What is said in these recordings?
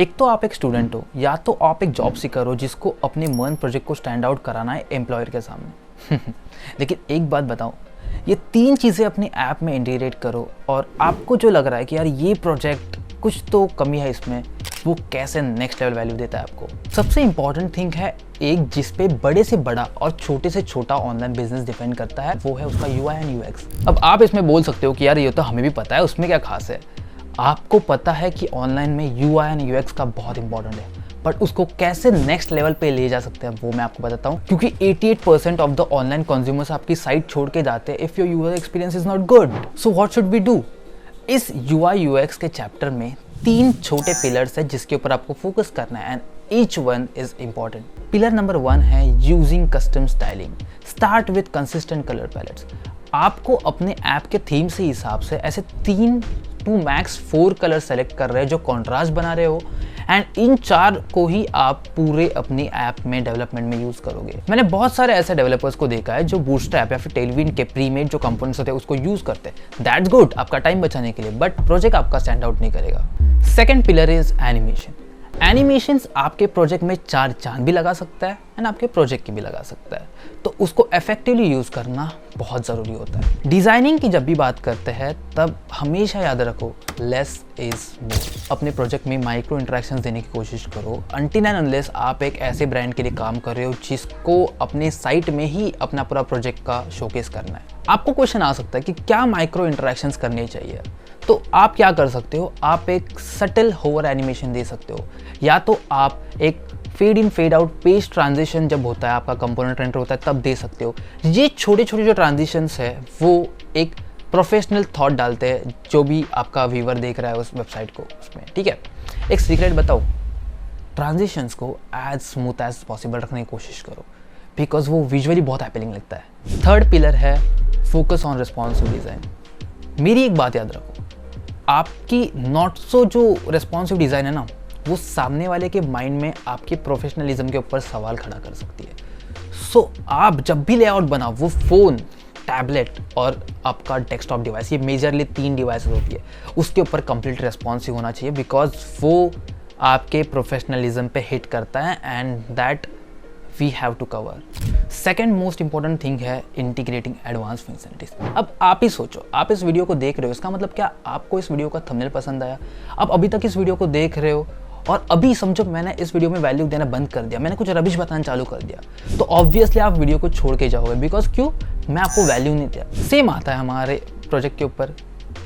एक तो आप एक स्टूडेंट हो या तो आप एक जॉब सीकर हो जिसको अपने मन प्रोजेक्ट को स्टैंड आउट कराना है एम्प्लॉयर के सामने। लेकिन एक बात बताओ, ये तीन चीज़ें अपने ऐप में इंटीग्रेट करो और आपको जो लग रहा है कि यार ये प्रोजेक्ट कुछ तो कमी है इसमें, वो कैसे नेक्स्ट लेवल वैल्यू देता है आपको। सबसे इंपॉर्टेंट थिंग है एक जिस पे बड़े से बड़ा और छोटे से छोटा ऑनलाइन बिजनेस डिपेंड करता है, वो है उसका UI एंड UX। अब आप इसमें बोल सकते हो कि यार ये तो हमें भी पता है, उसमें क्या खास है। आपको पता है कि ऑनलाइन में UI एंड UX का बहुत इंपॉर्टेंट है, बट उसको कैसे नेक्स्ट लेवल पे ले जा सकते हैं वो मैं आपको बताता हूँ। क्योंकि 88% ऑफ द ऑनलाइन कंज्यूमर्स आपकी साइट छोड़ के जाते हैं if your user experience is not good. So what should we do. इस UI UX के चैप्टर में 3 छोटे पिलर्स है जिसके ऊपर आपको फोकस करना है and each one is important. Pillar number 1 है using custom styling. Start with consistent colour pallets. आपको अपने ऐप के थीम से हिसाब से ऐसे 3 to max 4 कलर सेलेक्ट कर रहे हैं जो कॉन्ट्रास्ट बना रहे हो, एंड इन 4 को ही आप पूरे अपनी ऐप में डेवलपमेंट में यूज करोगे। मैंने बहुत सारे ऐसे डेवलपर्स को देखा है जो बूटस्ट्रैप या फिर टेलविंड के प्रीमेड जो कंपोनेंट्स होते हैं उसको यूज करते हैं। दैट्स गुड, आपका टाइम बचाने के लिए, बट प्रोजेक्ट आपका स्टैंड आउट नहीं करेगा। Second pillar is animation. Animations आपके प्रोजेक्ट में 4 चांद भी लगा सकता है एंड आपके प्रोजेक्ट की भी लगा सकता है, तो उसको इफेक्टिवली यूज करना बहुत ज़रूरी होता है। डिज़ाइनिंग की जब भी बात करते हैं तब हमेशा याद रखो लेस इज मोर। अपने प्रोजेक्ट में माइक्रो इंटरेक्शंस देने की कोशिश करो अनटिल एंड अनलेस आप एक ऐसे ब्रांड के लिए काम कर रहे हो जिसको अपने साइट में ही अपना पूरा प्रोजेक्ट का शोकेस करना है। आपको क्वेश्चन आ सकता है कि क्या माइक्रो इंटरेक्शंस करने चाहिए, तो आप क्या कर सकते हो, आप एक सटल होवर एनिमेशन दे सकते हो, या तो आप एक fade in fade out page transition जब होता है आपका कंपोनेंट एंटर होता है तब दे सकते हो। ये छोटे छोटे जो ट्रांजिशंस है वो एक प्रोफेशनल थॉट डालते हैं जो भी आपका व्यूअर देख रहा है उस वेबसाइट को उसमें, ठीक है। एक सीक्रेट बताओ, ट्रांजिशंस को एज स्मूथ एज पॉसिबल रखने की कोशिश करो बिकॉज वो विजुअली बहुत अपीलिंग लगता है। थर्ड पिलर है फोकस ऑन रिस्पॉन्सिव डिज़ाइन। मेरी एक बात याद रखो, आपकी नॉट सो जो रिस्पॉन्सिव डिज़ाइन है ना, वो सामने वाले के माइंड में आपके प्रोफेशनलिज्म के ऊपर सवाल खड़ा कर सकती है। सो आप जब भी लेआउट बनाओ, वो फ़ोन, टैबलेट और आपका डेस्कटॉप डिवाइस, ये मेजरली 3 डिवाइस होती है, उसके ऊपर कंप्लीट रिस्पॉन्सिव होना चाहिए बिकॉज वो आपके प्रोफेशनलिज्म पे हिट करता है and that we have to cover. Second most important thing है इंटीग्रेटिंग एडवांस फंक्शनलिटीज। अब आप ही सोचो, आप इस वीडियो को देख रहे हो, इसका मतलब क्या आपको इस वीडियो का थंबनेल पसंद आया, आप अभी तक इस वीडियो को देख रहे हो और अभी समझो मैंने इस वीडियो में वैल्यू देना बंद कर दिया, मैंने कुछ रबिश बताना चालू कर दिया, तो ऑब्वियसली आप वीडियो को छोड़ के जाओगे बिकॉज क्यों, मैं आपको वैल्यू नहीं दिया। सेम आता है हमारे प्रोजेक्ट के ऊपर।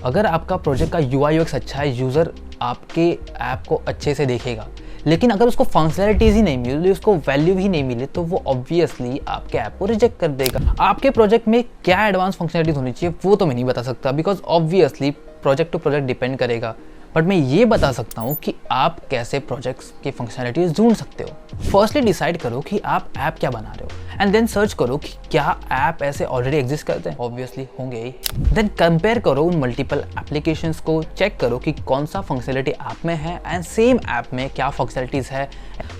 अगर आपका प्रोजेक्ट का UI UX अच्छा है, यूज़र आपके ऐप को अच्छे से देखेगा, लेकिन अगर उसको फंक्शनलिटीज़ ही नहीं मिली, उसको वैल्यू ही नहीं मिली, तो वो ऑब्वियसली आपके ऐप को रिजेक्ट कर देगा। आपके प्रोजेक्ट में क्या एडवांस फंक्शनलिटीज़ होनी चाहिए वो तो मैं नहीं बता सकता because obviously project to project depend करेगा, बट मैं ये बता सकता हूँ कि आप कैसे प्रोजेक्ट्स की फंक्शनलिटीज़ ढूंढ सकते हो। फर्स्टली डिसाइड करो कि आप ऐप क्या बना रहे हो एंड देन सर्च करो कि क्या ऐप ऐसे ऑलरेडी एग्जिस्ट करते हैं, ऑब्वियसली होंगे ही। देन कंपेयर करो उन मल्टीपल एप्लीकेशंस को, चेक करो कि कौन सा फंक्शनलिटी ऐप में है एंड सेम ऐप में क्या फंक्शनलिटीज़ है।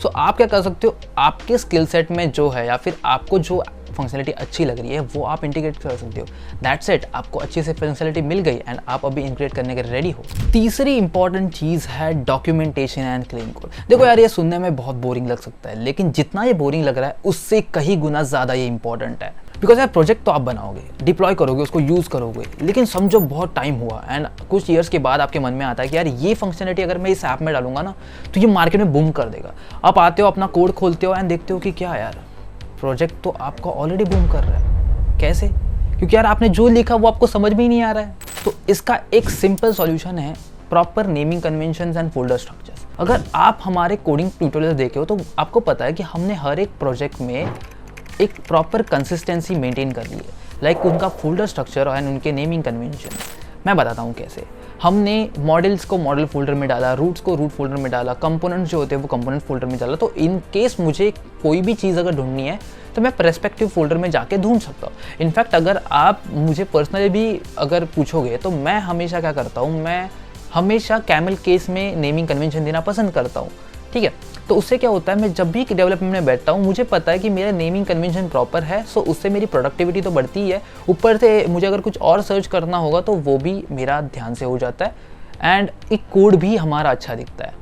सो आप क्या कर सकते हो, आपके स्किल सेट में जो है या फिर आपको जो फंक्शनलिटी अच्छी लग रही है वो आप इंटीग्रेट कर सकते हो। दैट्स इट, आपको अच्छी से फंक्शनलिटी मिल गई एंड आप अभी इंटीग्रेट करने के रेडी हो। तीसरी इंपॉर्टेंट चीज़ है डॉक्यूमेंटेशन एंड क्लीन कोड। देखो यार, ये सुनने में बहुत बोरिंग लग सकता है, लेकिन जितना ये बोरिंग लग रहा है उससे कहीं गुना ज़्यादा ये इंपॉर्टेंट है। बिकॉज यार प्रोजेक्ट तो आप बनाओगे, डिप्लॉय करोगे, उसको यूज़ करोगे, लेकिन समझो बहुत टाइम हुआ एंड कुछ ईयर्स के बाद आपके मन में आता है कि यार ये फंक्शनलिटी अगर मैं इस ऐप में डालूंगा ना तो ये मार्केट में बूम कर देगा। आप आते हो, अपना कोड खोलते हो एंड देखते हो कि क्या यार, प्रोजेक्ट तो आपका ऑलरेडी बूम कर रहा है। कैसे? क्योंकि यार आपने जो लिखा वो आपको समझ में ही नहीं आ रहा है। तो इसका एक सिंपल सॉल्यूशन है proper naming conventions and folder structures. अगर आप हमारे कोडिंग ट्यूटोरियल देखे हो तो आपको पता है कि हमने हर एक प्रोजेक्ट में एक प्रॉपर कंसिस्टेंसी मेंटेन कर ली है, लाइक उनका फोल्डर स्ट्रक्चर एंड उनके नेमिंग कन्वेंशन। मैं बताता हूँ कैसे। हमने मॉडल्स को मॉडल फोल्डर में डाला, रूट्स को रूट फोल्डर में डाला, कंपोनेंट्स जो होते हैं वो कंपोनेंट फोल्डर में डाला। तो इन केस मुझे कोई भी चीज़ अगर ढूंढनी है तो मैं पर्सपेक्टिव फोल्डर में जाके ढूंढ सकता हूँ। इनफैक्ट अगर आप मुझे पर्सनली भी अगर पूछोगे तो मैं हमेशा क्या करता हूँ, मैं हमेशा कैमल केस में नेमिंग कन्वेंशन देना पसंद करता हूँ, ठीक है। तो उससे क्या होता है, मैं जब भी डेवलपमेंट में बैठता हूँ मुझे पता है कि मेरा नेमिंग कन्वेंशन प्रॉपर है, सो उससे मेरी प्रोडक्टिविटी तो बढ़ती ही है, ऊपर से मुझे अगर कुछ और सर्च करना होगा तो वो भी मेरा ध्यान से हो जाता है एंड एक कोड भी हमारा अच्छा दिखता है।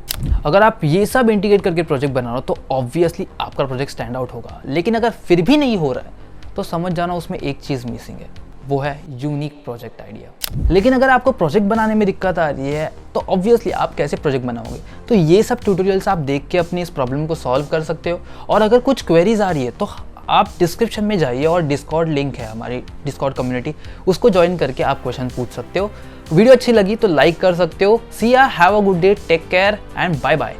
अगर आप ये सब इंटीग्रेट करके प्रोजेक्ट बना रहे हो तो ऑब्वियसली आपका प्रोजेक्ट स्टैंड आउट होगा। लेकिन अगर फिर भी नहीं हो रहा है तो समझ जाना उसमें एक चीज़ मिसिंग है, वो है यूनिक प्रोजेक्ट आइडिया। लेकिन अगर आपको प्रोजेक्ट बनाने में दिक्कत आ रही है तो ऑब्वियसली आप कैसे प्रोजेक्ट बनाओगे? तो ये सब ट्यूटोरियल्स आप देख के अपनी इस प्रॉब्लम को सॉल्व कर सकते हो। और अगर कुछ क्वेरीज आ रही है तो आप डिस्क्रिप्शन में जाइए और डिस्कॉर्ड लिंक है हमारी डिस्कॉर्ड कम्युनिटी, उसको ज्वाइन करके आप क्वेश्चन पूछ सकते हो। वीडियो अच्छी लगी तो लाइक कर सकते हो। See ya, have a good day, take care and bye bye.